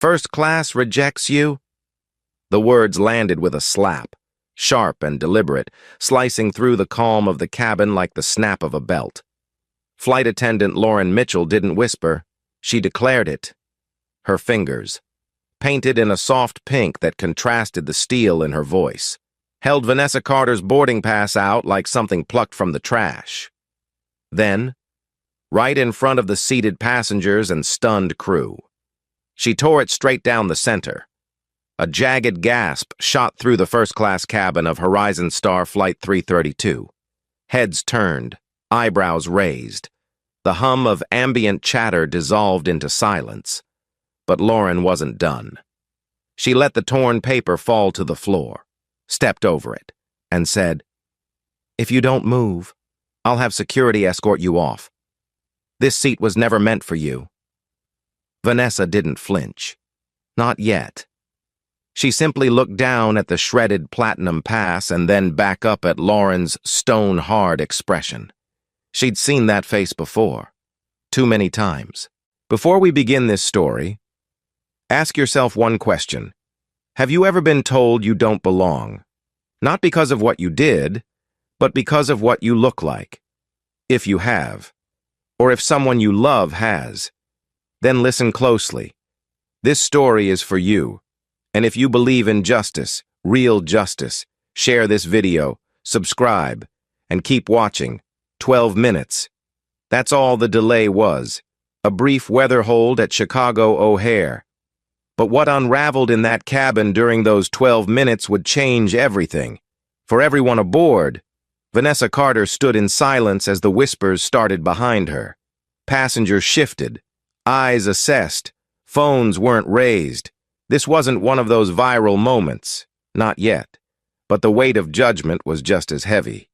First class rejects you? The words landed with a slap, sharp and deliberate, slicing through the calm of the cabin like the snap of a belt. Flight attendant Lauren Mitchell didn't whisper. She declared it. Her fingers, painted in a soft pink that contrasted the steel in her voice, held Vanessa Carter's boarding pass out like something plucked from the trash. Then, right in front of the seated passengers and stunned crew, she tore it straight down the center. A jagged gasp shot through the first-class cabin of Horizon Star Flight 332. Heads turned, eyebrows raised. The hum of ambient chatter dissolved into silence. But Lauren wasn't done. She let the torn paper fall to the floor, stepped over it, and said, "If you don't move, I'll have security escort you off. This seat was never meant for you." Vanessa didn't flinch. Not yet. She simply looked down at the shredded platinum pass and then back up at Lauren's stone-hard expression. She'd seen that face before, too many times. Before we begin this story, ask yourself one question. Have you ever been told you don't belong? Not because of what you did, but because of what you look like. If you have, or if someone you love has, then listen closely. This story is for you. And if you believe in justice, real justice, share this video, subscribe, and keep watching. 12 minutes. That's all the delay was. A brief weather hold at Chicago O'Hare. But what unraveled in that cabin during those 12 minutes would change everything. For everyone aboard, Vanessa Carter stood in silence as the whispers started behind her. Passengers shifted, eyes assessed, phones weren't raised. This wasn't one of those viral moments, not yet, but the weight of judgment was just as heavy.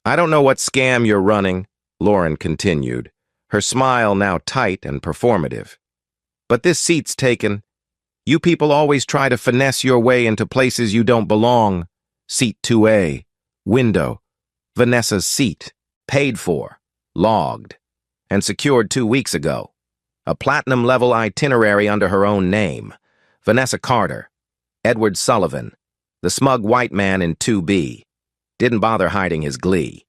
"I don't know what scam you're running," Lauren continued, her smile now tight and performative. "But this seat's taken. You people always try to finesse your way into places you don't belong. Seat 2A, window, Vanessa's seat, paid for, logged, and secured 2 weeks ago. A platinum-level itinerary under her own name. Vanessa Carter, Edward Sullivan, the smug white man in 2B. Didn't bother hiding his glee.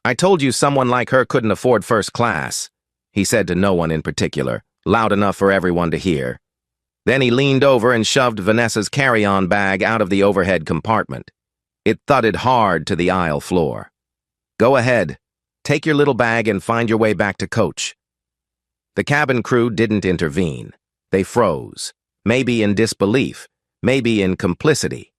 "I told you someone like her couldn't afford first class," he said to no one in particular, loud enough for everyone to hear. Then he leaned over and shoved Vanessa's carry-on bag out of the overhead compartment. It thudded hard to the aisle floor. "Go ahead. Take your little bag and find your way back to coach." The cabin crew didn't intervene. They froze, maybe in disbelief, maybe in complicity.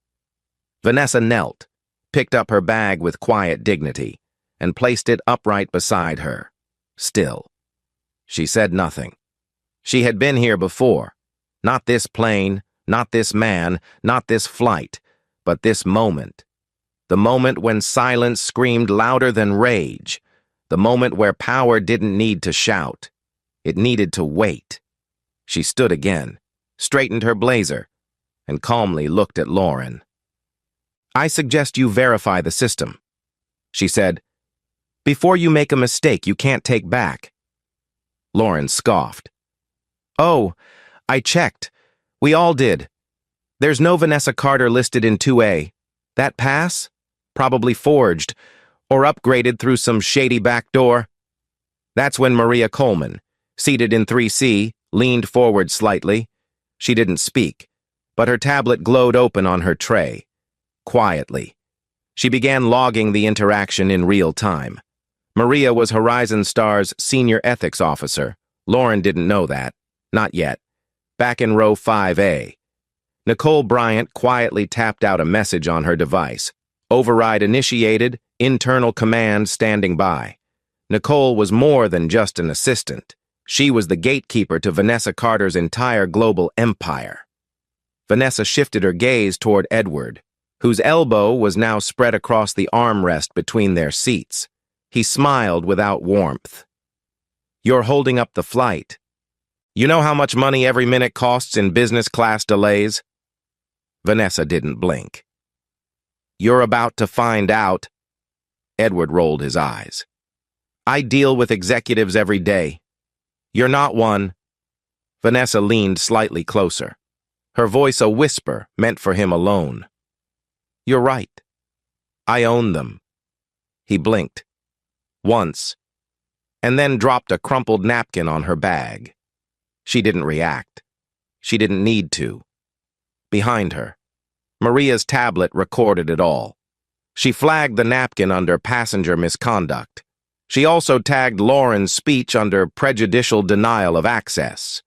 Vanessa knelt, picked up her bag with quiet dignity, and placed it upright beside her. Still. She said nothing. She had been here before. Not this plane, not this man, not this flight, but this moment. The moment when silence screamed louder than rage. The moment where power didn't need to shout. It needed to wait. She stood again, straightened her blazer, and calmly looked at Lauren. "I suggest you verify the system," she said. "Before you make a mistake you can't take back." Lauren scoffed. "Oh, I checked. We all did. There's no Vanessa Carter listed in 2A. That pass? Probably forged, or upgraded through some shady back door." That's when Maria Coleman, seated in 3C, leaned forward slightly. She didn't speak, but her tablet glowed open on her tray. Quietly, she began logging the interaction in real time. Maria was Horizon Star's senior ethics officer. Lauren didn't know that. Not yet. Back in row 5A. Nicole Bryant quietly tapped out a message on her device. Override initiated, internal command standing by. Nicole was more than just an assistant. She was the gatekeeper to Vanessa Carter's entire global empire. Vanessa shifted her gaze toward Edward, whose elbow was now spread across the armrest between their seats. He smiled without warmth. "You're holding up the flight. You know how much money every minute costs in business class delays?" Vanessa didn't blink. "You're about to find out." Edward rolled his eyes. "I deal with executives every day. You're not one." Vanessa leaned slightly closer, her voice a whisper meant for him alone. "You're right. I own them." He blinked. Once, and then dropped a crumpled napkin on her bag. She didn't react. She didn't need to. Behind her, Maria's tablet recorded it all. She flagged the napkin under passenger misconduct. She also tagged Lauren's speech under prejudicial denial of access.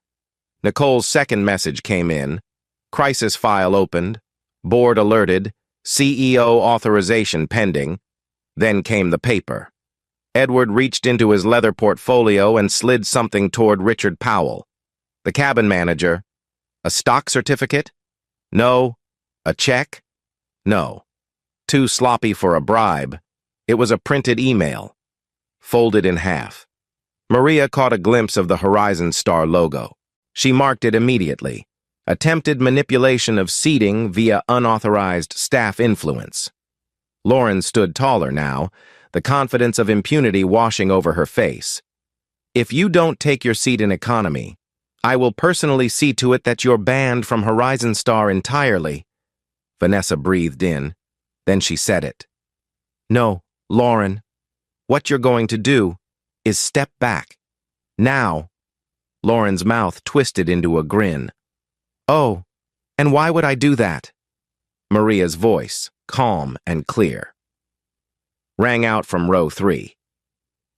Nicole's second message came in. Crisis file opened. Board alerted. CEO authorization pending. Then came the paper. Edward reached into his leather portfolio and slid something toward Richard Powell, the cabin manager. A stock certificate? No. A check? No. Too sloppy for a bribe. It was a printed email, folded in half. Maria caught a glimpse of the Horizon Star logo. She marked it immediately. Attempted manipulation of seating via unauthorized staff influence. Lauren stood taller now, the confidence of impunity washing over her face. "If you don't take your seat in economy, I will personally see to it that you're banned from Horizon Star entirely." Vanessa breathed in. Then she said it. "No, Lauren. What you're going to do is step back. Now." Lauren's mouth twisted into a grin. "Oh, and why would I do that?" Maria's voice, calm and clear, rang out from row 3.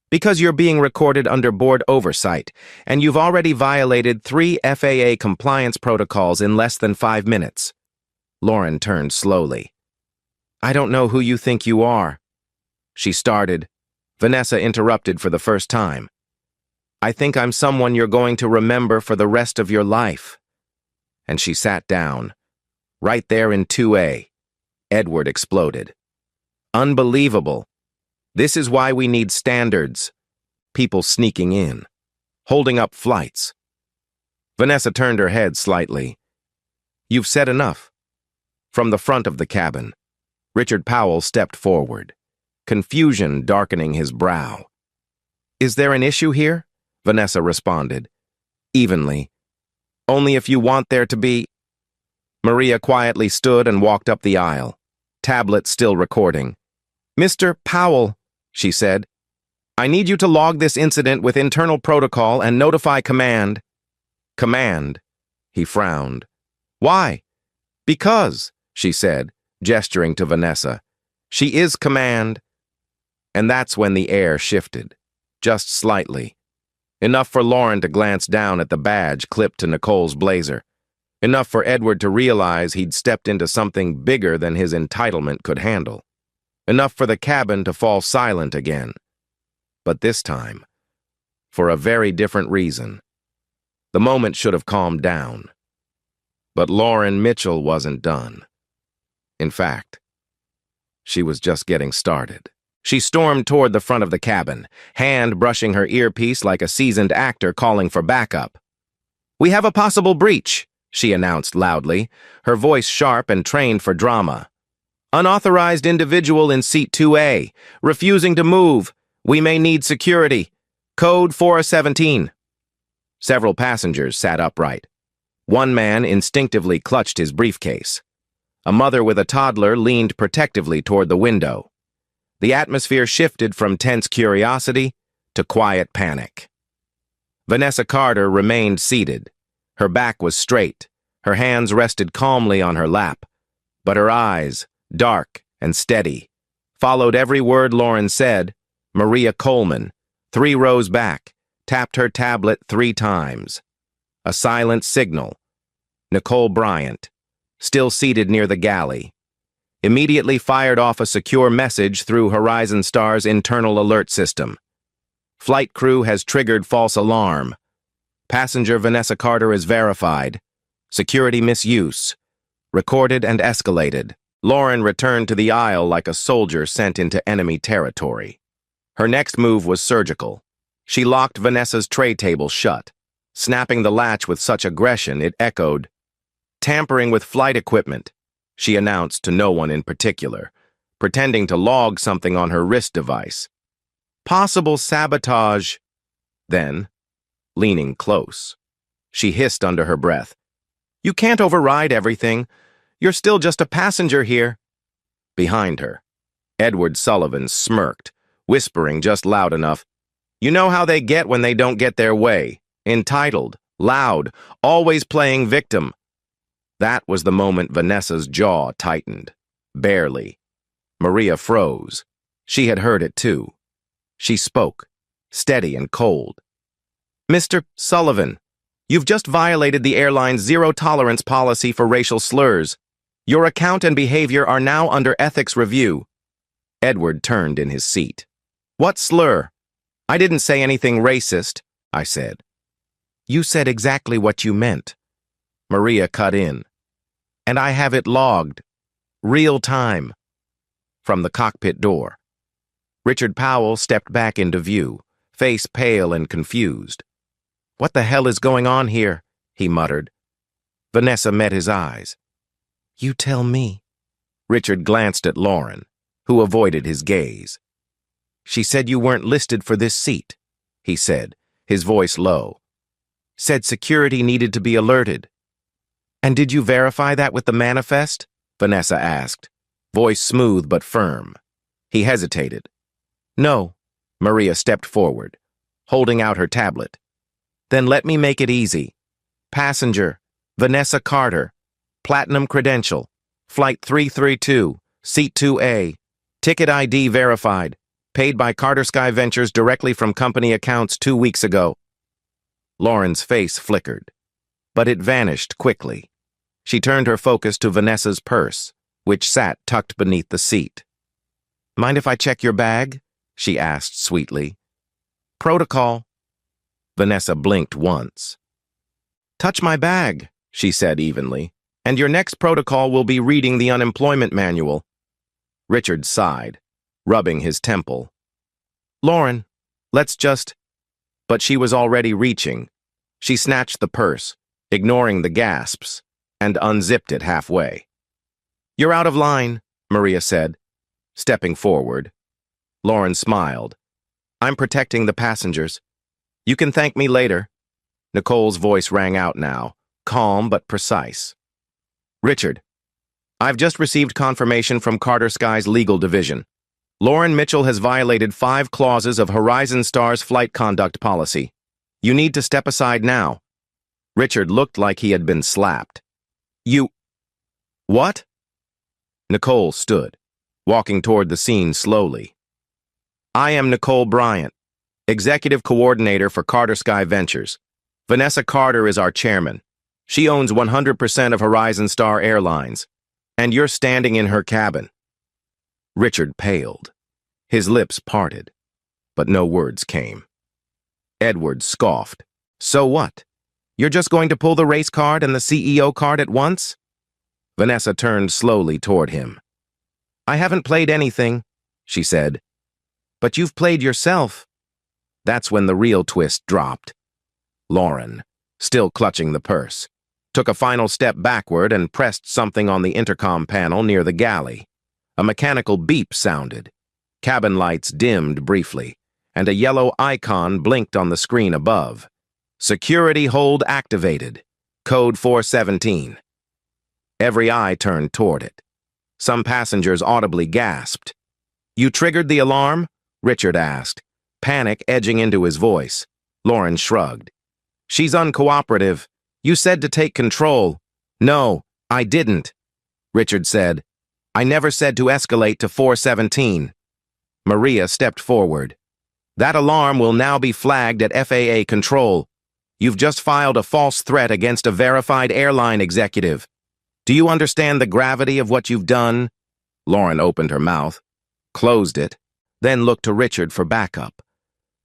"Because you're being recorded under board oversight, and you've already violated 3 FAA compliance protocols in less than 5 minutes. Lauren turned slowly. "I don't know who you think you are," she started. Vanessa interrupted for the first time. "I think I'm someone you're going to remember for the rest of your life." And she sat down. Right there in 2A. Edward exploded. "Unbelievable. This is why we need standards. People sneaking in, holding up flights." Vanessa turned her head slightly. "You've said enough." From the front of the cabin, Richard Powell stepped forward, confusion darkening his brow. "Is there an issue here?" Vanessa responded, evenly. "Only if you want there to be." Maria quietly stood and walked up the aisle, tablet still recording. "Mr. Powell," she said, "I need you to log this incident with internal protocol and notify command." "Command?" He frowned. "Why?" "Because," she said, gesturing to Vanessa. "She is command." And that's when the air shifted, just slightly. Enough for Lauren to glance down at the badge clipped to Nicole's blazer. Enough for Edward to realize he'd stepped into something bigger than his entitlement could handle. Enough for the cabin to fall silent again. But this time, for a very different reason. The moment should have calmed down. But Lauren Mitchell wasn't done. In fact, she was just getting started. She stormed toward the front of the cabin, hand brushing her earpiece like a seasoned actor calling for backup. "We have a possible breach," she announced loudly, her voice sharp and trained for drama. "Unauthorized individual in seat 2A, refusing to move. We may need security. Code 417. Several passengers sat upright. One man instinctively clutched his briefcase. A mother with a toddler leaned protectively toward the window. The atmosphere shifted from tense curiosity to quiet panic. Vanessa Carter remained seated. Her back was straight. Her hands rested calmly on her lap. But her eyes, dark and steady, followed every word Lauren said. Maria Coleman, 3 rows back, tapped her tablet 3 times. A silent signal. Nicole Bryant, still seated near the galley, immediately fired off a secure message through Horizon Star's internal alert system. "Flight crew has triggered false alarm. Passenger Vanessa Carter is verified. Security misuse. Recorded and escalated." Lauren returned to the aisle like a soldier sent into enemy territory. Her next move was surgical. She locked Vanessa's tray table shut, snapping the latch with such aggression it echoed. "Tampering with flight equipment," she announced to no one in particular, pretending to log something on her wrist device. "Possible sabotage." Then, leaning close, she hissed under her breath. You can't override everything. You're still just a passenger here. Behind her, Edward Sullivan smirked, whispering just loud enough. You know how they get when they don't get their way. Entitled, loud, always playing victim. That was the moment Vanessa's jaw tightened. Barely. Maria froze. She had heard it too. She spoke, steady and cold. Mr. Sullivan, you've just violated the airline's zero-tolerance policy for racial slurs. Your account and behavior are now under ethics review. Edward turned in his seat. What slur? I didn't say anything racist, I said. You said exactly what you meant. Maria cut in. And I have it logged. Real time. From the cockpit door. Richard Powell stepped back into view, face pale and confused. What the hell is going on here? He muttered. Vanessa met his eyes. You tell me. Richard glanced at Lauren, who avoided his gaze. She said you weren't listed for this seat, he said, his voice low. Said security needed to be alerted. And did you verify that with the manifest? Vanessa asked, voice smooth but firm. He hesitated. No, Maria stepped forward, holding out her tablet. Then let me make it easy. Passenger, Vanessa Carter, Platinum Credential, Flight 332, Seat 2A, Ticket ID verified, paid by Carter Sky Ventures directly from company accounts 2 weeks ago. Lauren's face flickered, but it vanished quickly. She turned her focus to Vanessa's purse, which sat tucked beneath the seat. Mind if I check your bag? She asked sweetly. Protocol. Vanessa blinked once. Touch my bag, she said evenly, and your next protocol will be reading the unemployment manual. Richard sighed, rubbing his temple. Lauren, let's just... But she was already reaching. She snatched the purse, ignoring the gasps, and unzipped it halfway. You're out of line, Maria said, stepping forward. Lauren smiled. I'm protecting the passengers. You can thank me later. Nicole's voice rang out now, calm but precise. Richard, I've just received confirmation from Carter Sky's legal division. Lauren Mitchell has violated 5 clauses of Horizon Star's flight conduct policy. You need to step aside now. Richard looked like he had been slapped. You... What? Nicole stood, walking toward the scene slowly. I am Nicole Bryant, Executive Coordinator for Carter Sky Ventures. Vanessa Carter is our chairman. She owns 100% of Horizon Star Airlines, and you're standing in her cabin. Richard paled. His lips parted, but no words came. Edward scoffed. So what? You're just going to pull the race card and the CEO card at once? Vanessa turned slowly toward him. I haven't played anything, she said. But you've played yourself. That's when the real twist dropped. Lauren, still clutching the purse, took a final step backward and pressed something on the intercom panel near the galley. A mechanical beep sounded. Cabin lights dimmed briefly, and a yellow icon blinked on the screen above. Security hold activated. Code 417. Every eye turned toward it. Some passengers audibly gasped. You triggered the alarm? Richard asked, panic edging into his voice. Lauren shrugged. She's uncooperative. You said to take control. No, I didn't. Richard said, I never said to escalate to 417. Maria stepped forward. That alarm will now be flagged at FAA control. You've just filed a false threat against a verified airline executive. Do you understand the gravity of what you've done? Lauren opened her mouth, closed it, then looked to Richard for backup.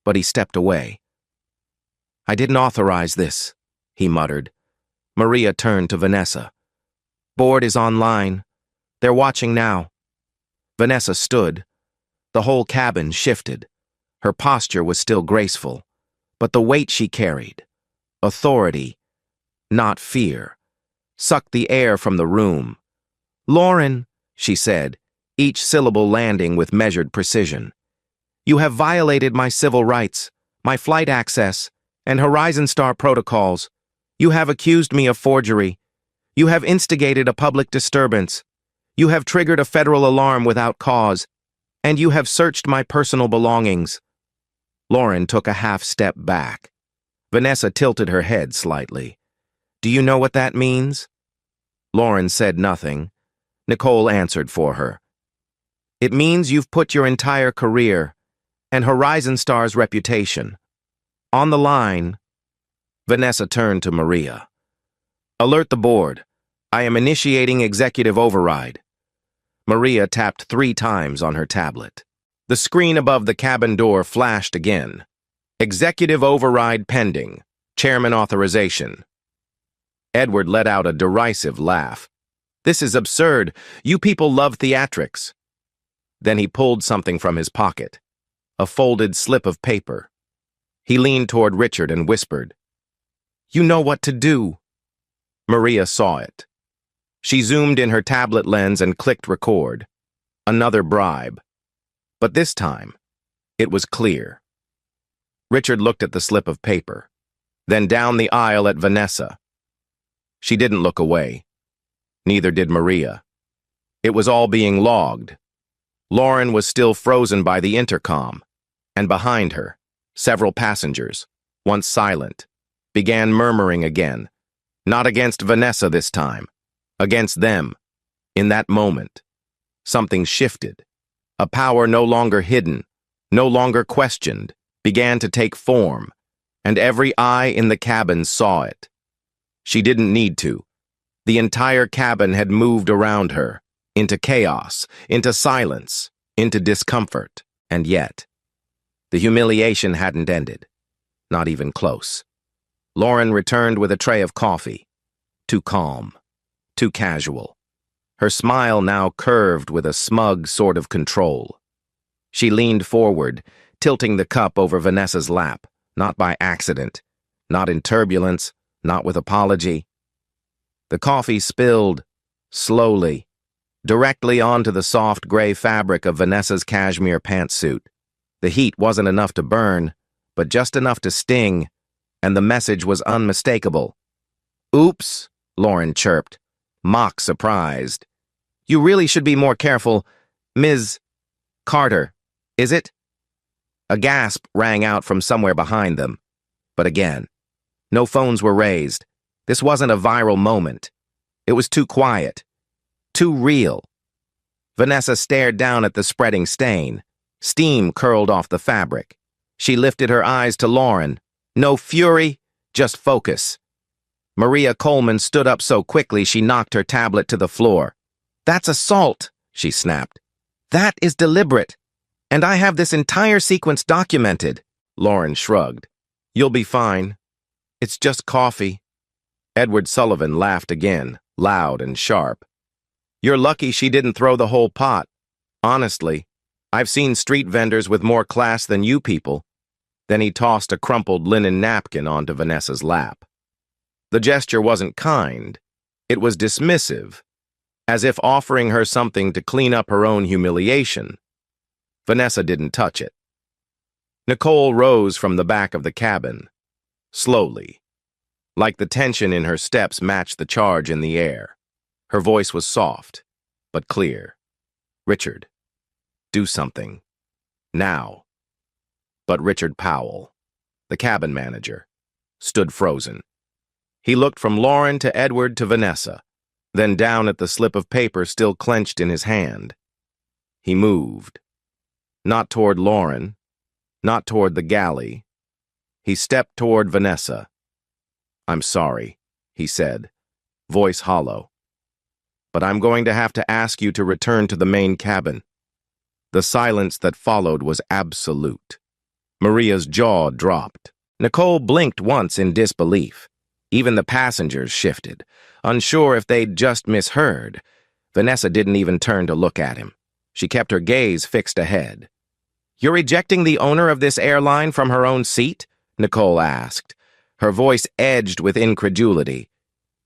But he stepped away. I didn't authorize this, he muttered. Maria turned to Vanessa. Board is online. They're watching now. Vanessa stood. The whole cabin shifted. Her posture was still graceful, but the weight she carried, authority, not fear, sucked the air from the room. Lauren, she said, each syllable landing with measured precision. You have violated my civil rights, my flight access, and Horizon Star protocols. You have accused me of forgery. You have instigated a public disturbance. You have triggered a federal alarm without cause. And you have searched my personal belongings." Lauren took a half step back. Vanessa tilted her head slightly. "Do you know what that means?" Lauren said nothing. Nicole answered for her. "It means you've put your entire career and Horizon Star's reputation on the line." Vanessa turned to Maria. "Alert the board. I am initiating executive override." Maria tapped 3 times on her tablet. The screen above the cabin door flashed again. "Executive override pending. Chairman authorization." Edward let out a derisive laugh. "This is absurd. You people love theatrics." Then he pulled something from his pocket, a folded slip of paper. He leaned toward Richard and whispered, "You know what to do." Maria saw it. She zoomed in her tablet lens and clicked record. Another bribe. But this time, it was clear. Richard looked at the slip of paper, then down the aisle at Vanessa. She didn't look away. Neither did Maria. It was all being logged. Lauren was still frozen by the intercom, and behind her, several passengers, once silent, began murmuring again, not against Vanessa this time, against them. In that moment, something shifted. A power no longer hidden, no longer questioned, began to take form, and every eye in the cabin saw it. She didn't need to. The entire cabin had moved around her, into chaos, into silence, into discomfort, and yet, the humiliation hadn't ended, not even close. Lauren returned with a tray of coffee, too calm, too casual. Her smile now curved with a smug sort of control. She leaned forward, tilting the cup over Vanessa's lap, not by accident, not in turbulence, not with apology. The coffee spilled, slowly, directly onto the soft gray fabric of Vanessa's cashmere pantsuit. The heat wasn't enough to burn, but just enough to sting, and the message was unmistakable. "Oops," Lauren chirped, mock surprised. "You really should be more careful, Ms. Carter, is it?" A gasp rang out from somewhere behind them. But again, no phones were raised. This wasn't a viral moment. It was too quiet, too real. Vanessa stared down at the spreading stain. Steam curled off the fabric. She lifted her eyes to Lauren. No fury, just focus. Maria Coleman stood up so quickly she knocked her tablet to the floor. "That's assault," she snapped. "That is deliberate. And I have this entire sequence documented." Lauren shrugged. "You'll be fine. It's just coffee." Edward Sullivan laughed again, loud and sharp. "You're lucky she didn't throw the whole pot. Honestly, I've seen street vendors with more class than you people." Then he tossed a crumpled linen napkin onto Vanessa's lap. The gesture wasn't kind. It was dismissive, as if offering her something to clean up her own humiliation. Vanessa didn't touch it. Nicole rose from the back of the cabin, slowly, like the tension in her steps matched the charge in the air. Her voice was soft, but clear. "Richard, do something. Now." But Richard Powell, the cabin manager, stood frozen. He looked from Lauren to Edward to Vanessa, then down at the slip of paper still clenched in his hand. He moved. Not toward Lauren, not toward the galley. He stepped toward Vanessa. "I'm sorry," he said, voice hollow. "But I'm going to have to ask you to return to the main cabin." The silence that followed was absolute. Maria's jaw dropped. Nicole blinked once in disbelief. Even the passengers shifted, unsure if they'd just misheard. Vanessa didn't even turn to look at him. She kept her gaze fixed ahead. "You're ejecting the owner of this airline from her own seat?" Nicole asked. Her voice edged with incredulity.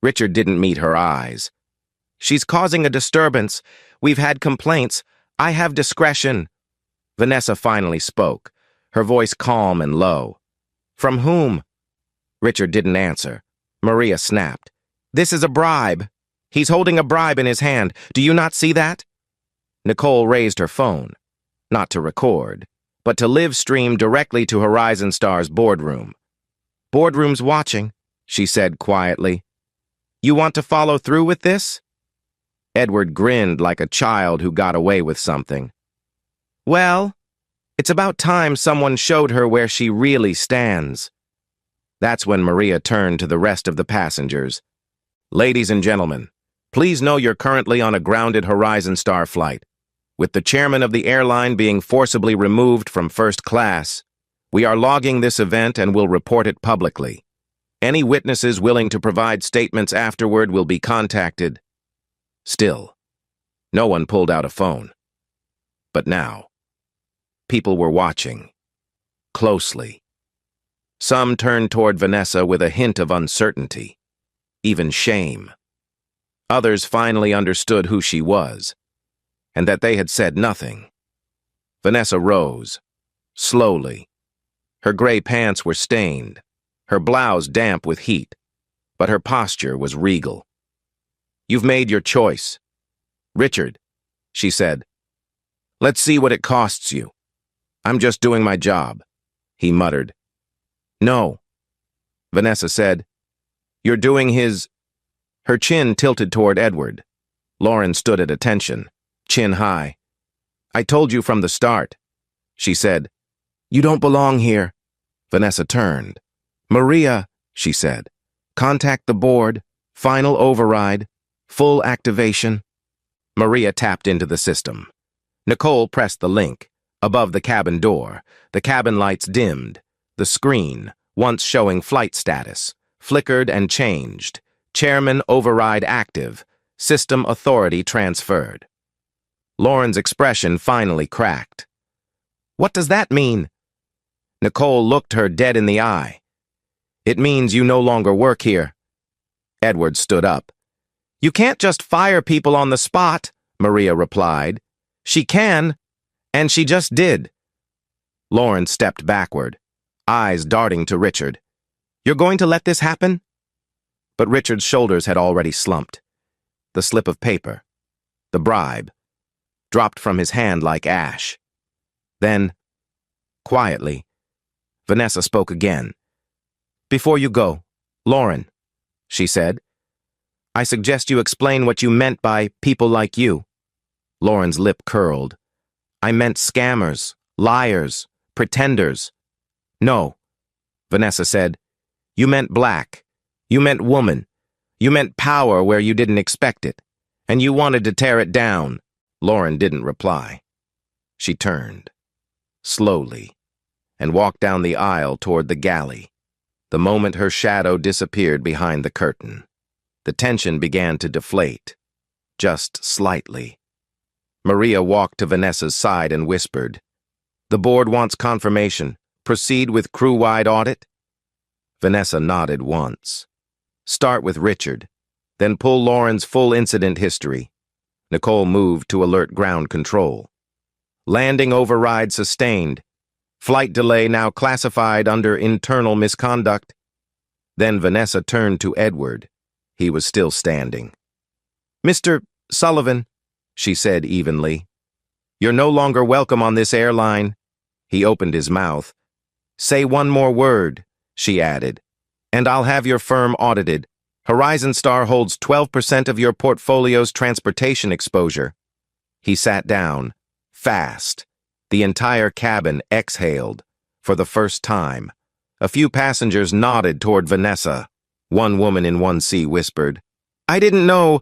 Richard didn't meet her eyes. "She's causing a disturbance. We've had complaints. I have discretion." Vanessa finally spoke, her voice calm and low. "From whom?" Richard didn't answer. Maria snapped. "This is a bribe. He's holding a bribe in his hand. Do you not see that?" Nicole raised her phone, not to record, but to live stream directly to Horizon Star's boardroom. "Boardroom's watching," she said quietly. "You want to follow through with this?" Edward grinned like a child who got away with something. "Well, it's about time someone showed her where she really stands." That's when Maria turned to the rest of the passengers. "Ladies and gentlemen, please know you're currently on a grounded Horizon Star flight. With the chairman of the airline being forcibly removed from first class, we are logging this event and will report it publicly. Any witnesses willing to provide statements afterward will be contacted." Still, no one pulled out a phone. But now, people were watching. Closely. Some turned toward Vanessa with a hint of uncertainty, even shame. Others finally understood who she was, and that they had said nothing. Vanessa rose, slowly. Her gray pants were stained, her blouse damp with heat, but her posture was regal. "You've made your choice. Richard," she said. "Let's see what it costs you." "I'm just doing my job," he muttered. "No," Vanessa said. "You're doing his—" Her chin tilted toward Edward. Lauren stood at attention, chin high. "I told you from the start," she said. "You don't belong here." Vanessa turned. "Maria," she said. "Contact the board. Final override. Full activation." Maria tapped into the system. Nicole pressed the link. Above the cabin door, the cabin lights dimmed. The screen, once showing flight status, flickered and changed. Chairman override active. System authority transferred. Lauren's expression finally cracked. "What does that mean?" Nicole looked her dead in the eye. "It means you no longer work here." Edward stood up. "You can't just fire people on the spot," Maria replied. "She can, and she just did." Lauren stepped backward, eyes darting to Richard. "You're going to let this happen?" But Richard's shoulders had already slumped. The slip of paper, the bribe, dropped from his hand like ash. Then, quietly, Vanessa spoke again. "Before you go, Lauren," she said, "I suggest you explain what you meant by people like you." Lauren's lip curled. "I meant scammers, liars, pretenders." "No," Vanessa said. "You meant black. You meant woman. You meant power where you didn't expect it. And you wanted to tear it down." Lauren didn't reply. She turned, slowly, and walked down the aisle toward the galley. The moment her shadow disappeared behind the curtain, the tension began to deflate, just slightly. Maria walked to Vanessa's side and whispered, "The board wants confirmation. Proceed with crew-wide audit?" Vanessa nodded once. "Start with Richard, then pull Lauren's full incident history." Nicole moved to alert ground control. "Landing override sustained. Flight delay now classified under internal misconduct." Then Vanessa turned to Edward. He was still standing. "Mr. Sullivan," she said evenly, "you're no longer welcome on this airline." He opened his mouth. "Say one more word," she added, "and I'll have your firm audited. Horizon Star holds 12% of your portfolio's transportation exposure." He sat down, fast. The entire cabin exhaled, for the first time. A few passengers nodded toward Vanessa. One woman in 1C whispered, "I didn't know.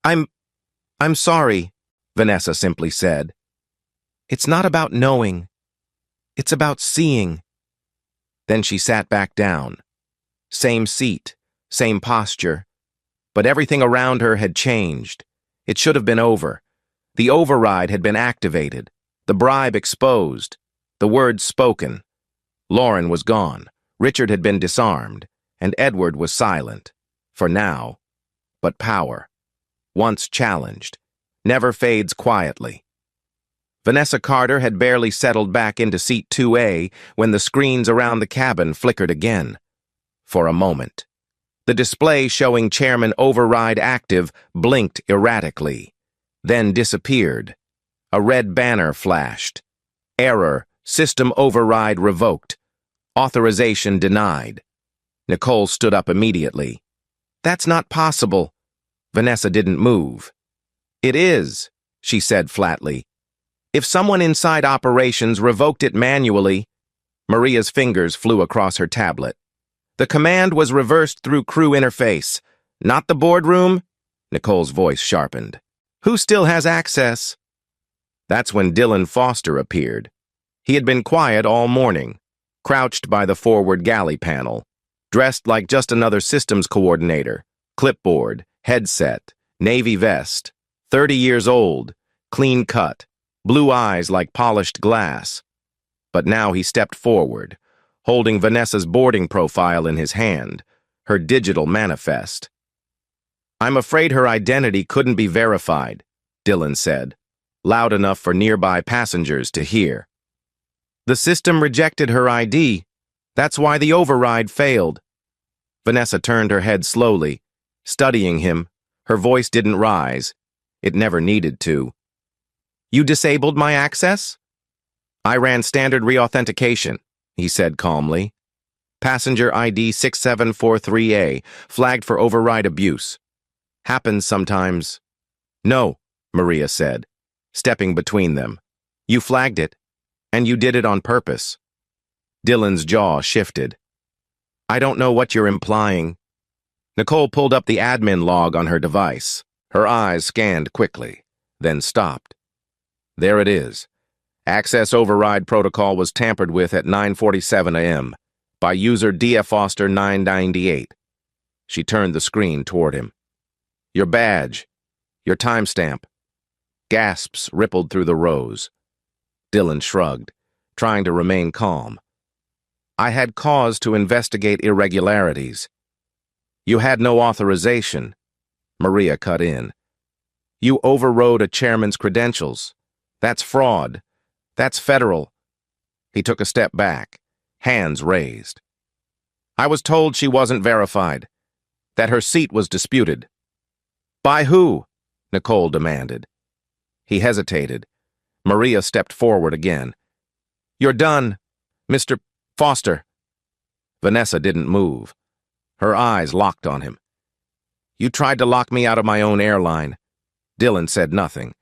I'm sorry," Vanessa simply said. "It's not about knowing. It's about seeing." Then she sat back down. Same seat, same posture. But everything around her had changed. It should have been over. The override had been activated. The bribe exposed. The words spoken. Lauren was gone. Richard had been disarmed. And Edward was silent. For now. But power, once challenged, never fades quietly. Vanessa Carter had barely settled back into seat 2A when the screens around the cabin flickered again. For a moment. The display showing Chairman Override active blinked erratically, then disappeared. A red banner flashed. Error, system override revoked. Authorization denied. Nicole stood up immediately. That's not possible. Vanessa didn't move. It is, she said flatly. If someone inside operations revoked it manually, Maria's fingers flew across her tablet. The command was reversed through crew interface. Not the boardroom? Nicole's voice sharpened. Who still has access? That's when Dylan Foster appeared. He had been quiet all morning, crouched by the forward galley panel, dressed like just another systems coordinator, clipboard, headset, navy vest, 30 years old, clean cut, blue eyes like polished glass. But now he stepped forward, holding Vanessa's boarding profile in his hand, her digital manifest. I'm afraid her identity couldn't be verified, Dylan said, loud enough for nearby passengers to hear. The system rejected her ID. That's why the override failed. Vanessa turned her head slowly, studying him. Her voice didn't rise. It never needed to. You disabled my access? I ran standard reauthentication, he said calmly. Passenger ID 6743A, flagged for override abuse. Happens sometimes. No, Maria said, stepping between them. You flagged it, and you did it on purpose. Dylan's jaw shifted. I don't know what you're implying. Nicole pulled up the admin log on her device. Her eyes scanned quickly, then stopped. There it is. Access override protocol was tampered with at 9:47 a.m. by user DF Foster 998. She turned the screen toward him. Your badge. Your timestamp. Gasps rippled through the rows. Dylan shrugged, trying to remain calm. I had cause to investigate irregularities. You had no authorization. Maria cut in. You overrode a chairman's credentials. That's fraud. That's federal. He took a step back, hands raised. I was told she wasn't verified, that her seat was disputed. By who? Nicole demanded. He hesitated. Maria stepped forward again. You're done, Mr. Foster. Vanessa didn't move. Her eyes locked on him. You tried to lock me out of my own airline. Dylan said nothing.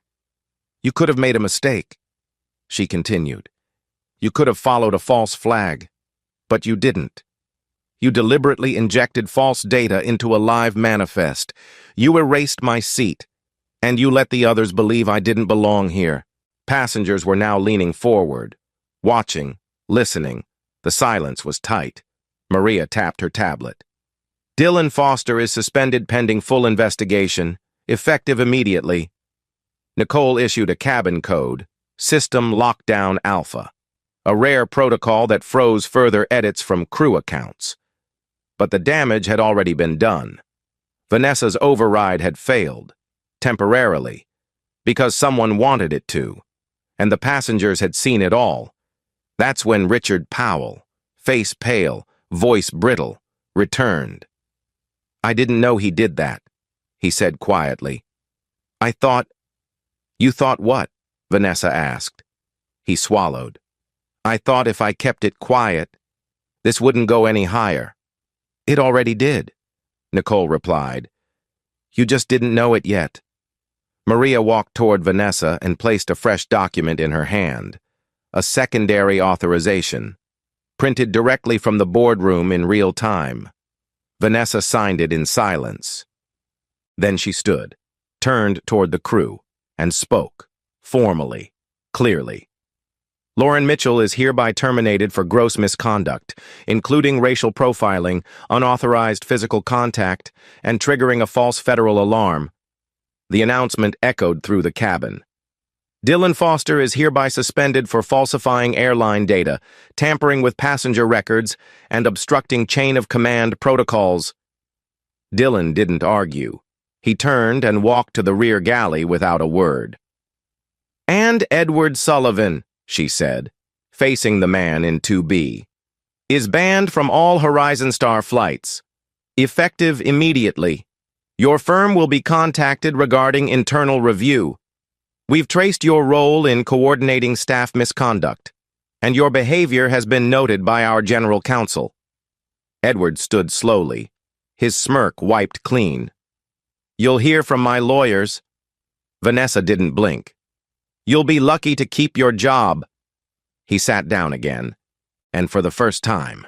You could have made a mistake. She continued. You could have followed a false flag, but you didn't. You deliberately injected false data into a live manifest. You erased my seat, and you let the others believe I didn't belong here. Passengers were now leaning forward, watching, listening. The silence was tight. Maria tapped her tablet. Dylan Foster is suspended pending full investigation, effective immediately. Nicole issued a cabin code, System Lockdown Alpha, a rare protocol that froze further edits from crew accounts. But the damage had already been done. Vanessa's override had failed, temporarily, because someone wanted it to, and the passengers had seen it all. That's when Richard Powell, face pale, voice brittle, returned. I didn't know he did that, he said quietly. I thought... You thought what? Vanessa asked. He swallowed. I thought if I kept it quiet, this wouldn't go any higher. It already did, Nicole replied. You just didn't know it yet. Maria walked toward Vanessa and placed a fresh document in her hand, a secondary authorization, printed directly from the boardroom in real time. Vanessa signed it in silence. Then she stood, turned toward the crew, and spoke, formally, clearly. Lauren Mitchell is hereby terminated for gross misconduct, including racial profiling, unauthorized physical contact, and triggering a false federal alarm. The announcement echoed through the cabin. Dylan Foster is hereby suspended for falsifying airline data, tampering with passenger records, and obstructing chain-of-command protocols. Dylan didn't argue. He turned and walked to the rear galley without a word. And Edward Sullivan, she said, facing the man in 2B, is banned from all Horizon Star flights. Effective immediately. Your firm will be contacted regarding internal review. We've traced your role in coordinating staff misconduct, and your behavior has been noted by our general counsel. Edward stood slowly, his smirk wiped clean. You'll hear from my lawyers. Vanessa didn't blink. You'll be lucky to keep your job. He sat down again, and for the first time,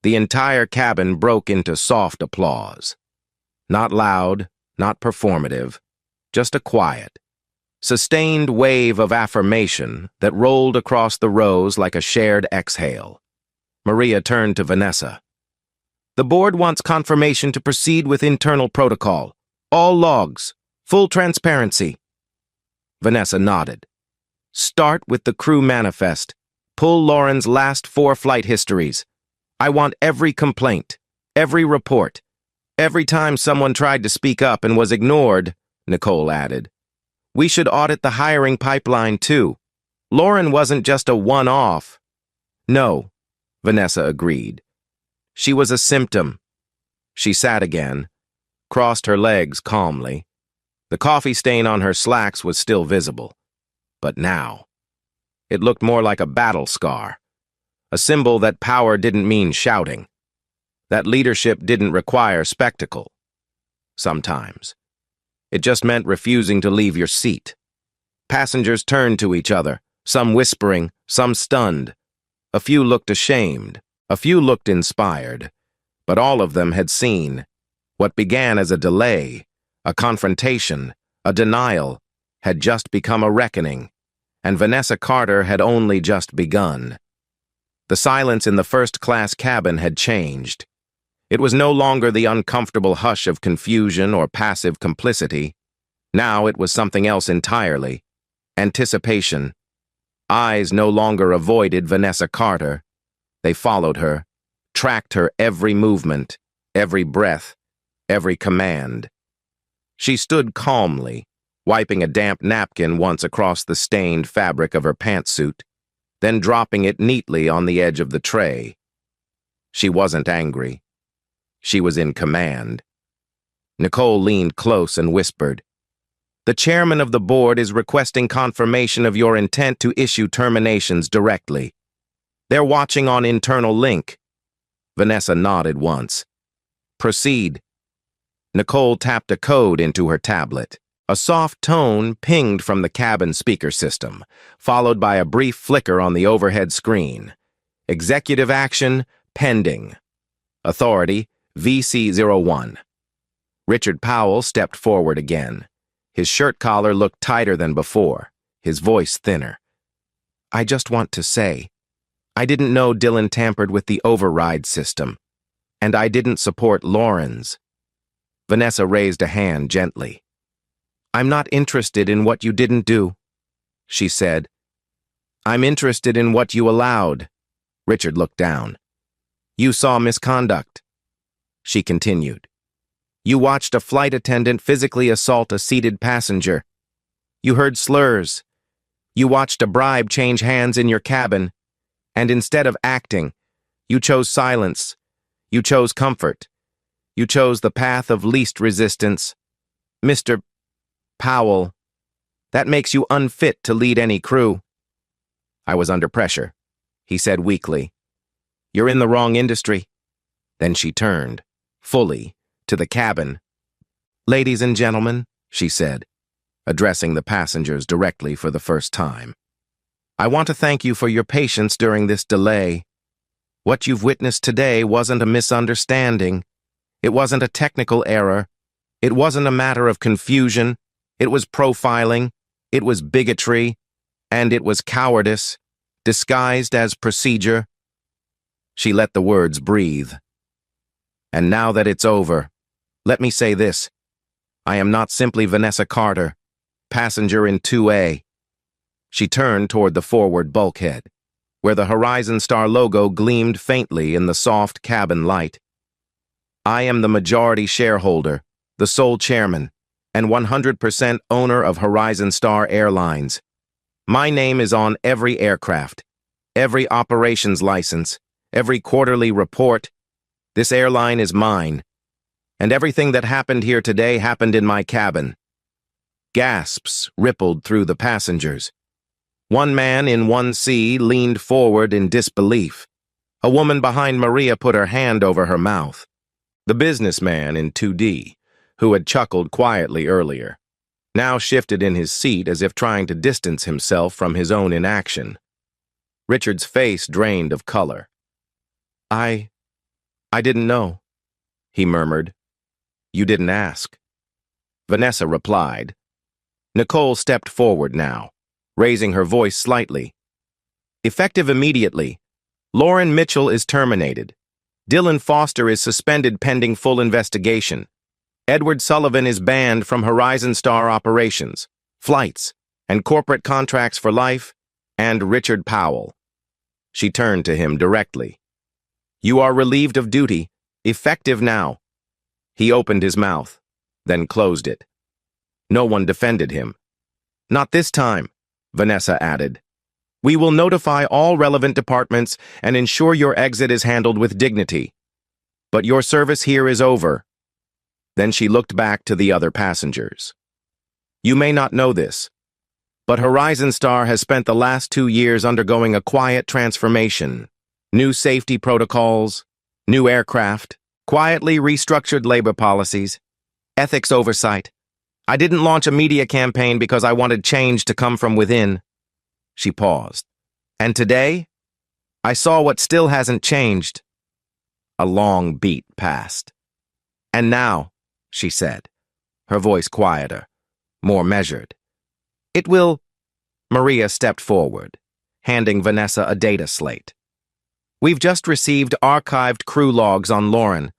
the entire cabin broke into soft applause. Not loud, not performative, just a quiet, sustained wave of affirmation that rolled across the rows like a shared exhale. Maria turned to Vanessa. The board wants confirmation to proceed with internal protocol. All logs. Full transparency. Vanessa nodded. Start with the crew manifest. Pull Lauren's last 4 flight histories. I want every complaint, every report, every time someone tried to speak up and was ignored, Nicole added. We should audit the hiring pipeline too. Lauren wasn't just a one-off. No, Vanessa agreed. She was a symptom. She sat again, crossed her legs calmly. The coffee stain on her slacks was still visible. But now, it looked more like a battle scar, a symbol that power didn't mean shouting, that leadership didn't require spectacle. Sometimes, it just meant refusing to leave your seat. Passengers turned to each other, some whispering, some stunned. A few looked ashamed, a few looked inspired, but all of them had seen what began as a delay, a confrontation, a denial, had just become a reckoning, and Vanessa Carter had only just begun. The silence in the first-class cabin had changed. It was no longer the uncomfortable hush of confusion or passive complicity. Now it was something else entirely. Anticipation. Eyes no longer avoided Vanessa Carter. They followed her, tracked her every movement, every breath, every command. She stood calmly, wiping a damp napkin once across the stained fabric of her pantsuit, then dropping it neatly on the edge of the tray. She wasn't angry. She was in command. Nicole leaned close and whispered, The chairman of the board is requesting confirmation of your intent to issue terminations directly. They're watching on internal link. Vanessa nodded once. Proceed. Nicole tapped a code into her tablet. A soft tone pinged from the cabin speaker system, followed by a brief flicker on the overhead screen. Executive action pending. Authority VC-01. Richard Powell stepped forward again. His shirt collar looked tighter than before, his voice thinner. I just want to say, I didn't know Dylan tampered with the override system, and I didn't support Lauren's. Vanessa raised a hand gently. I'm not interested in what you didn't do, she said. I'm interested in what you allowed. Richard looked down. You saw misconduct. She continued. You watched a flight attendant physically assault a seated passenger. You heard slurs. You watched a bribe change hands in your cabin. And instead of acting, you chose silence. You chose comfort. You chose the path of least resistance. Mr. Powell, that makes you unfit to lead any crew. I was under pressure, he said weakly. You're in the wrong industry. Then she turned, fully, to the cabin. Ladies and gentlemen, she said, addressing the passengers directly for the first time. I want to thank you for your patience during this delay. What you've witnessed today wasn't a misunderstanding. It wasn't a technical error. It wasn't a matter of confusion. It was profiling. It was bigotry. And it was cowardice, disguised as procedure. She let the words breathe. And now that it's over, let me say this. I am not simply Vanessa Carter, passenger in 2A. She turned toward the forward bulkhead, where the Horizon Star logo gleamed faintly in the soft cabin light. I am the majority shareholder, the sole chairman, and 100% owner of Horizon Star Airlines. My name is on every aircraft, every operations license, every quarterly report. This airline is mine, And everything that happened here today happened in my cabin. Gasps rippled through the passengers. One man in 1C leaned forward in disbelief. A woman behind Maria put her hand over her mouth. The businessman in 2D, who had chuckled quietly earlier, now shifted in his seat as if trying to distance himself from his own inaction. Richard's face drained of color. I didn't know," he murmured. "You didn't ask." Vanessa replied. Nicole stepped forward now, raising her voice slightly. "Effective immediately, Lauren Mitchell is terminated. Dylan Foster is suspended pending full investigation. Edward Sullivan is banned from Horizon Star operations, flights, and corporate contracts for life, and Richard Powell." She turned to him directly. "You are relieved of duty, effective now." He opened his mouth, then closed it. No one defended him. "Not this time," Vanessa added. "We will notify all relevant departments and ensure your exit is handled with dignity. But your service here is over." Then she looked back to the other passengers. "You may not know this, but Horizon Star has spent the last 2 years undergoing a quiet transformation. New safety protocols, new aircraft, quietly restructured labor policies, ethics oversight. I didn't launch a media campaign because I wanted change to come from within." She paused. "And today, I saw what still hasn't changed." A long beat passed. "And now," she said, her voice quieter, more measured. "It will—" Maria stepped forward, handing Vanessa a data slate. "We've just received archived crew logs on Lauren.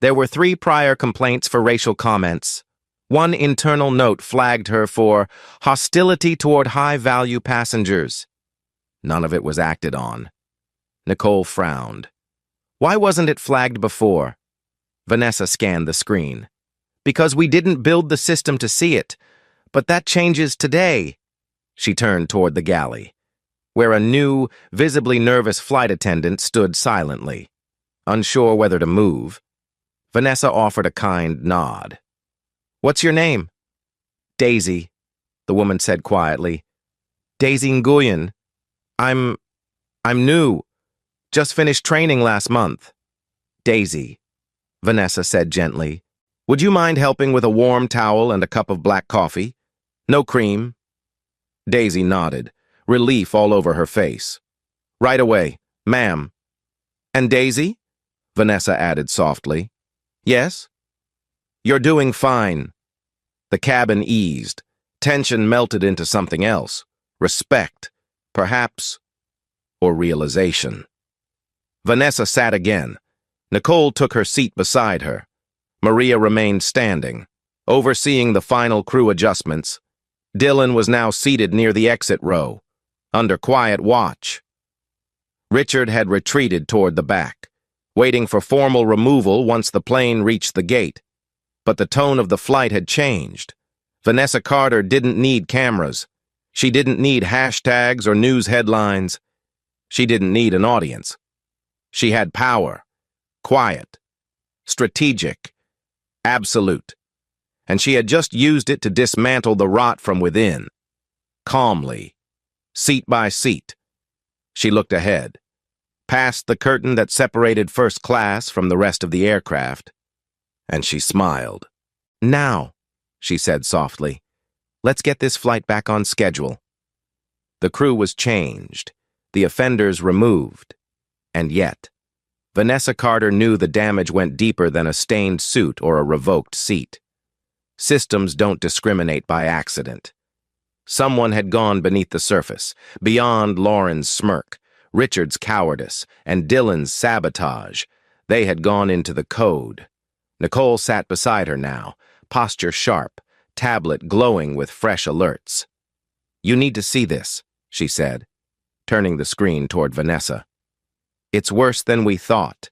There were 3 prior complaints for racial comments. One internal note flagged her for hostility toward high-value passengers. None of it was acted on." Nicole frowned. "Why wasn't it flagged before?" Vanessa scanned the screen. "Because we didn't build the system to see it. But that changes today." She turned toward the galley, where a new, visibly nervous flight attendant stood silently, unsure whether to move. Vanessa offered a kind nod. "What's your name?" "Daisy," the woman said quietly. "Daisy Nguyen. I'm new. Just finished training last month." "Daisy," Vanessa said gently. "Would you mind helping with a warm towel and a cup of black coffee? No cream?" Daisy nodded, relief all over her face. "Right away, ma'am." "And Daisy?" Vanessa added softly. "Yes?" "You're doing fine." The cabin eased. Tension melted into something else. Respect, perhaps, or realization. Vanessa sat again. Nicole took her seat beside her. Maria remained standing, overseeing the final crew adjustments. Dylan was now seated near the exit row, under quiet watch. Richard had retreated toward the back, waiting for formal removal once the plane reached the gate. But the tone of the flight had changed. Vanessa Carter didn't need cameras. She didn't need hashtags or news headlines. She didn't need an audience. She had power, quiet, strategic, absolute. And she had just used it to dismantle the rot from within. Calmly, seat by seat. She looked ahead, past the curtain that separated first class from the rest of the aircraft, and she smiled. "Now," she said softly, "let's get this flight back on schedule." The crew was changed, the offenders removed, and yet, Vanessa Carter knew the damage went deeper than a stained suit or a revoked seat. Systems don't discriminate by accident. Someone had gone beneath the surface, beyond Lauren's smirk, Richard's cowardice, and Dylan's sabotage. They had gone into the code. Nicole sat beside her now, posture sharp, tablet glowing with fresh alerts. "You need to see this," she said, turning the screen toward Vanessa. "It's worse than we thought."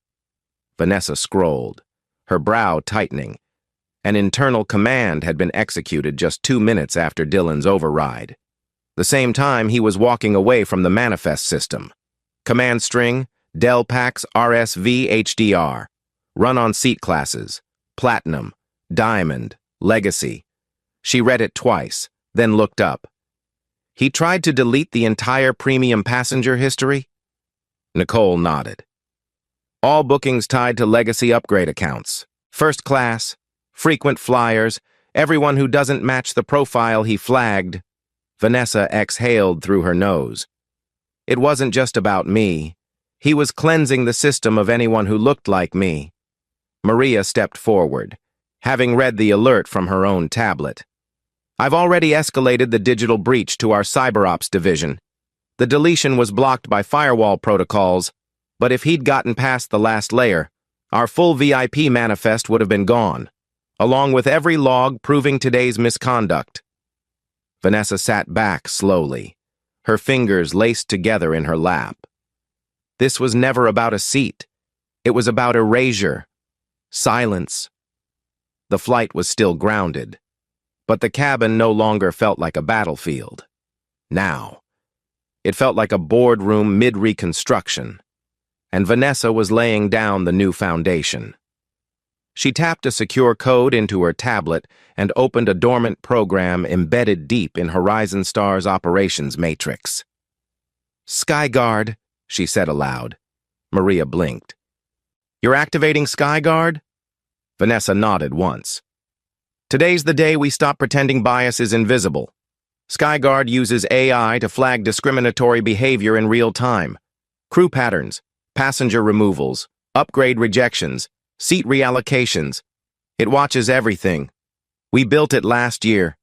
Vanessa scrolled, her brow tightening. An internal command had been executed just 2 minutes after Dylan's override. The same time he was walking away from the manifest system. Command string, Delpax RSV HDR. Run on seat classes. Platinum, Diamond, Legacy. She read it twice, then looked up. He tried to delete the entire premium passenger history? Nicole nodded. All bookings tied to Legacy upgrade accounts. First class, frequent flyers, everyone who doesn't match the profile he flagged. Vanessa exhaled through her nose. It wasn't just about me. He was cleansing the system of anyone who looked like me. Maria stepped forward, having read the alert from her own tablet. I've already escalated the digital breach to our CyberOps division. The deletion was blocked by firewall protocols, but if he'd gotten past the last layer, our full VIP manifest would have been gone, along with every log proving today's misconduct. Vanessa sat back slowly, her fingers laced together in her lap. This was never about a seat. It was about erasure. Silence. The flight was still grounded, but the cabin no longer felt like a battlefield. Now, it felt like a boardroom mid-reconstruction, and Vanessa was laying down the new foundation. She tapped a secure code into her tablet and opened a dormant program embedded deep in Horizon Star's operations matrix. Skyguard, she said aloud. Maria blinked. You're activating Skyguard? Vanessa nodded once. Today's the day we stop pretending bias is invisible. Skyguard uses AI to flag discriminatory behavior in real time. Crew patterns, passenger removals, upgrade rejections, seat reallocations. It watches everything. We built it last year,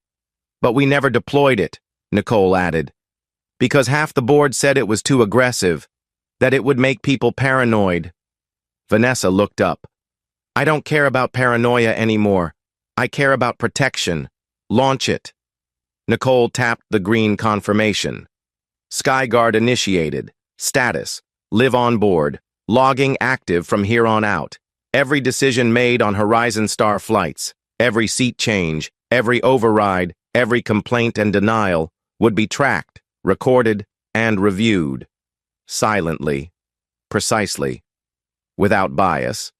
but we never deployed it, Nicole added, because half the board said it was too aggressive, that it would make people paranoid. Vanessa looked up. I don't care about paranoia anymore. I care about protection. Launch it. Nicole tapped the green confirmation. Skyguard initiated. Status. Live on board. Logging active from here on out. Every decision made on Horizon Star flights, every seat change, every override, every complaint and denial would be tracked, recorded, and reviewed. Silently. Precisely. Without bias.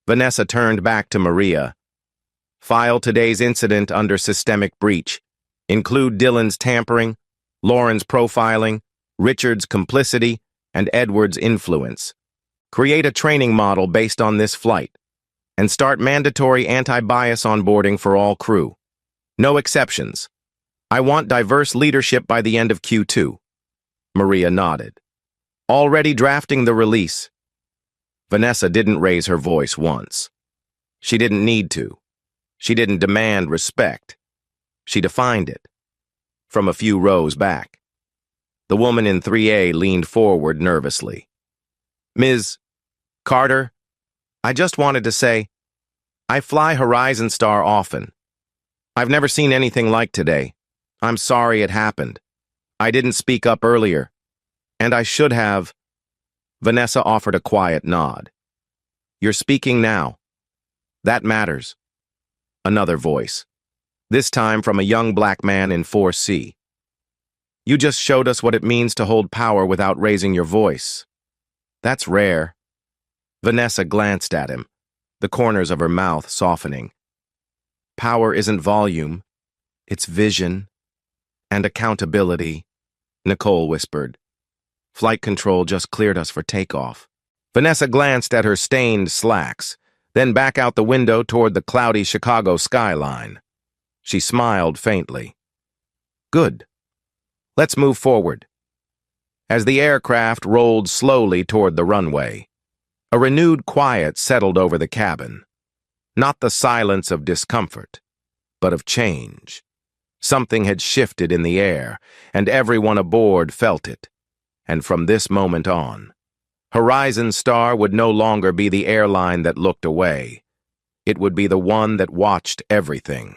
Vanessa turned back to Maria. File today's incident under systemic breach. Include Dylan's tampering, Lauren's profiling, Richard's complicity, and Edward's influence. Create a training model based on this flight, and start mandatory anti-bias onboarding for all crew. No exceptions. I want diverse leadership by the end of Q2. Maria nodded. Already drafting the release. Vanessa didn't raise her voice once. She didn't need to. She didn't demand respect. She defined it. From a few rows back. The woman in 3A leaned forward nervously. Ms. Carter, I just wanted to say, I fly Horizon Star often. I've never seen anything like today. I'm sorry it happened. I didn't speak up earlier. And I should have. Vanessa offered a quiet nod. You're speaking now. That matters. Another voice. This time from a young black man in 4C. You just showed us what it means to hold power without raising your voice. That's rare. Vanessa glanced at him, the corners of her mouth softening. Power isn't volume, it's vision and accountability, Nicole whispered. Flight control just cleared us for takeoff. Vanessa glanced at her stained slacks, then back out the window toward the cloudy Chicago skyline. She smiled faintly. Good. Let's move forward. As the aircraft rolled slowly toward the runway, a renewed quiet settled over the cabin. Not the silence of discomfort, but of change. Something had shifted in the air, and everyone aboard felt it. And from this moment on, Horizon Star would no longer be the airline that looked away. It would be the one that watched everything.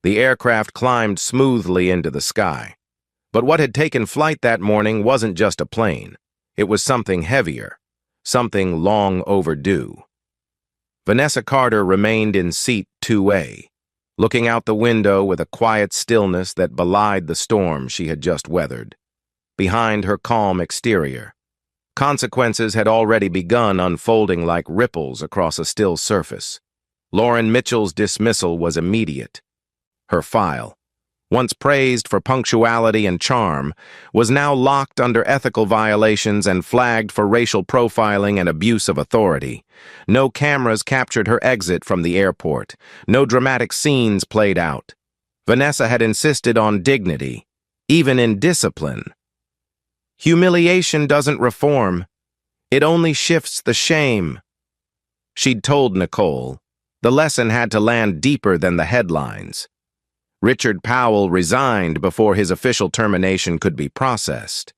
The aircraft climbed smoothly into the sky. But what had taken flight that morning wasn't just a plane. It was something heavier, something long overdue. Vanessa Carter remained in seat 2A, looking out the window with a quiet stillness that belied the storm she had just weathered. Behind her calm exterior, consequences had already begun unfolding like ripples across a still surface. Lauren Mitchell's dismissal was immediate. Her file, once praised for punctuality and charm, was now locked under ethical violations and flagged for racial profiling and abuse of authority. No cameras captured her exit from the airport. No dramatic scenes played out. Vanessa had insisted on dignity, even in discipline. Humiliation doesn't reform. It only shifts the shame. She'd told Nicole. The lesson had to land deeper than the headlines. Richard Powell resigned before his official termination could be processed.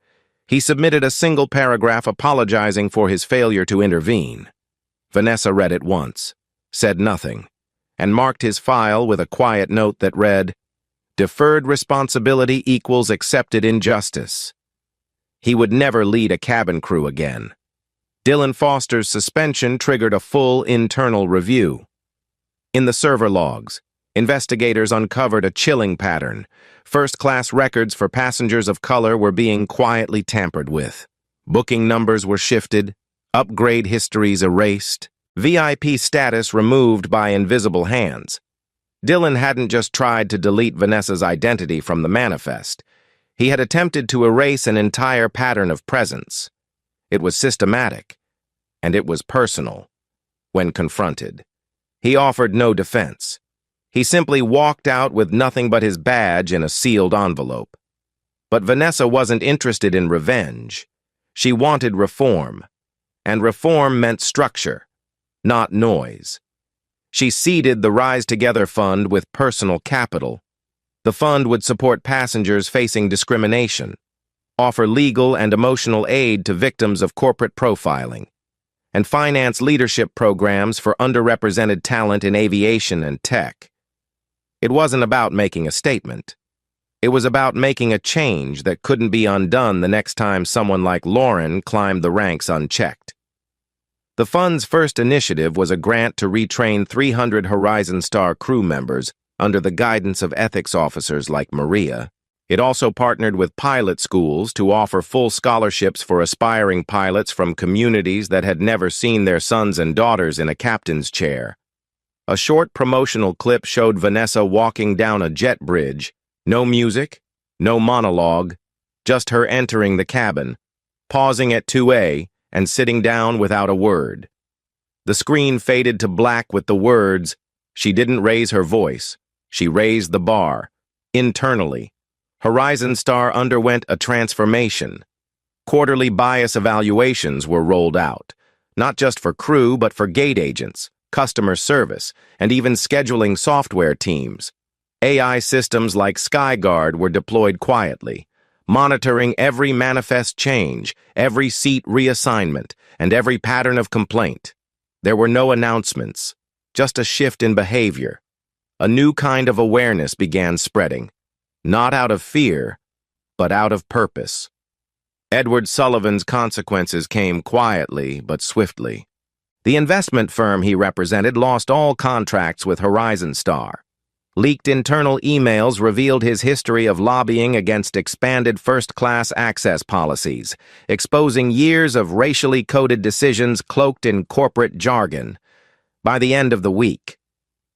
He submitted a single paragraph apologizing for his failure to intervene. Vanessa read it once, said nothing, and marked his file with a quiet note that read, "Deferred responsibility equals accepted injustice." He would never lead a cabin crew again. Dylan Foster's suspension triggered a full internal review. In the server logs, investigators uncovered a chilling pattern. First-class records for passengers of color were being quietly tampered with. Booking numbers were shifted, upgrade histories erased, VIP status removed by invisible hands. Dylan hadn't just tried to delete Vanessa's identity from the manifest. He had attempted to erase an entire pattern of presence. It was systematic, and it was personal. When confronted, he offered no defense. He simply walked out with nothing but his badge in a sealed envelope. But Vanessa wasn't interested in revenge. She wanted reform, and reform meant structure, not noise. She seeded the Rise Together Fund with personal capital. The fund would support passengers facing discrimination, offer legal and emotional aid to victims of corporate profiling, and finance leadership programs for underrepresented talent in aviation and tech. It wasn't about making a statement. It was about making a change that couldn't be undone the next time someone like Lauren climbed the ranks unchecked. The fund's first initiative was a grant to retrain 300 Horizon Star crew members under the guidance of ethics officers like Maria. It also partnered with pilot schools to offer full scholarships for aspiring pilots from communities that had never seen their sons and daughters in a captain's chair. A short promotional clip showed Vanessa walking down a jet bridge. No music, no monologue, just her entering the cabin, pausing at 2A, and sitting down without a word. The screen faded to black with the words, "She didn't raise her voice. She raised the bar." Internally, Horizon Star underwent a transformation. Quarterly bias evaluations were rolled out, not just for crew but for gate agents, customer service, and even scheduling software teams. AI systems like SkyGuard were deployed quietly, monitoring every manifest change, every seat reassignment, and every pattern of complaint. There were no announcements, just a shift in behavior. A new kind of awareness began spreading, not out of fear, but out of purpose. Edward Sullivan's consequences came quietly but swiftly. The investment firm he represented lost all contracts with Horizon Star. Leaked internal emails revealed his history of lobbying against expanded first-class access policies, exposing years of racially coded decisions cloaked in corporate jargon. By the end of the week,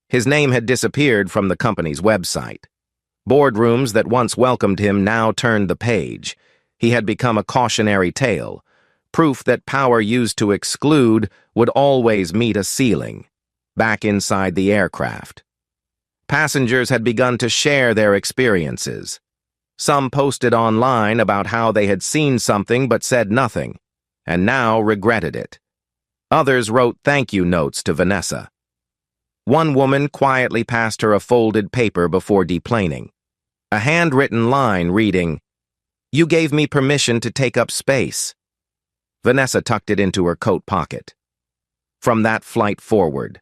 his name had disappeared from the company's website. Boardrooms that once welcomed him now turned the page. He had become a cautionary tale, proof that power used to exclude would always meet a ceiling. Back inside the aircraft, passengers had begun to share their experiences. Some posted online about how they had seen something but said nothing, and now regretted it. Others wrote thank you notes to Vanessa. One woman quietly passed her a folded paper before deplaning. A handwritten line reading, "You gave me permission to take up space." Vanessa tucked it into her coat pocket. From that flight forward,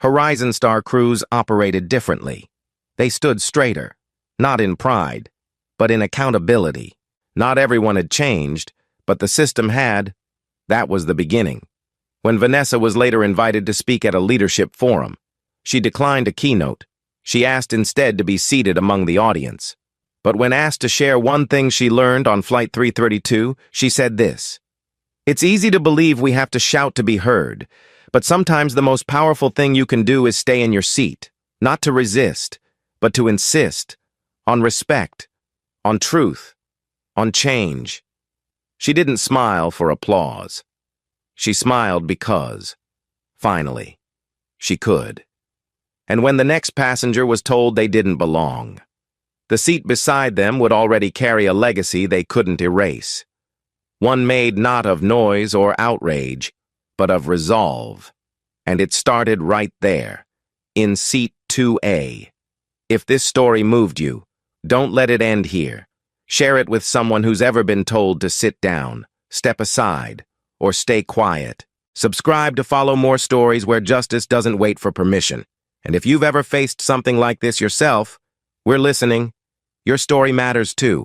Horizon Star crews operated differently. They stood straighter, not in pride, but in accountability. Not everyone had changed, but the system had. That was the beginning. When Vanessa was later invited to speak at a leadership forum, she declined a keynote. She asked instead to be seated among the audience. But when asked to share one thing she learned on Flight 332, she said this: "It's easy to believe we have to shout to be heard, But sometimes the most powerful thing you can do is stay in your seat, not to resist, but to insist on respect, on truth, on change. She didn't smile for applause. She smiled because, finally, she could. And when the next passenger was told they didn't belong, the seat beside them would already carry a legacy they couldn't erase. One made not of noise or outrage, but of resolve. And it started right there, in seat 2A. If this story moved you, don't let it end here. Share it with someone who's ever been told to sit down, step aside, or stay quiet. Subscribe to follow more stories where justice doesn't wait for permission. And if you've ever faced something like this yourself, we're listening. Your story matters too.